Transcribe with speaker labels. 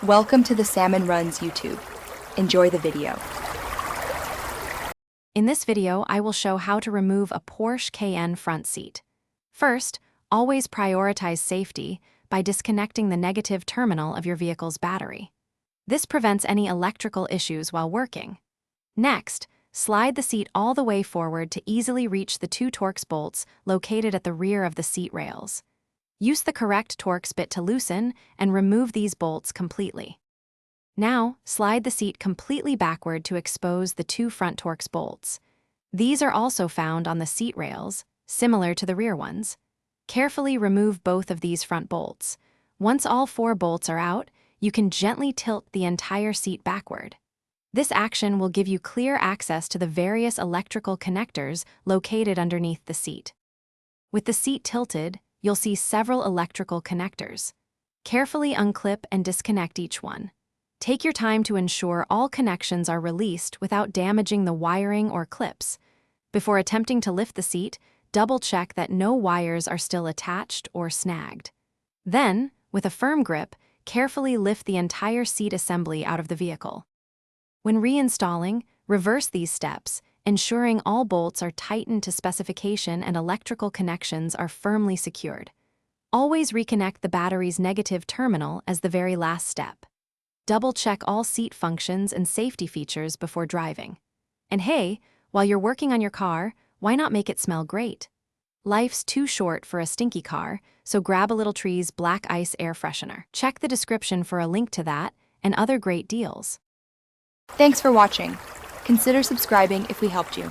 Speaker 1: Welcome to the Salmon Runs YouTube. Enjoy the video.
Speaker 2: In this video, I will show how to remove a Porsche Cayenne front seat. First, always prioritize safety by disconnecting the negative terminal of your vehicle's battery. This prevents any electrical issues while working. Next, slide the seat all the way forward to easily reach the two Torx bolts located at the rear of the seat rails. Use the correct Torx bit to loosen and remove these bolts completely. Now, slide the seat completely backward to expose the two front Torx bolts. These are also found on the seat rails, similar to the rear ones. Carefully remove both of these front bolts. Once all 4 bolts are out, you can gently tilt the entire seat backward. This action will give you clear access to the various electrical connectors located underneath the seat. With the seat tilted, you'll see several electrical connectors. Carefully unclip and disconnect each one. Take your time to ensure all connections are released without damaging the wiring or clips. Before attempting to lift the seat, double-check that no wires are still attached or snagged. Then, with a firm grip, carefully lift the entire seat assembly out of the vehicle. When reinstalling, reverse these steps, ensuring all bolts are tightened to specification and electrical connections are firmly secured. Always reconnect the battery's negative terminal as the very last step. Double-check all seat functions and safety features before driving. And hey, while you're working on your car, why not make it smell great? Life's too short for a stinky car, so grab a Little Tree's Black Ice Air Freshener. Check the description for a link to that and other great deals.
Speaker 1: Thanks for watching. Consider subscribing if we helped you.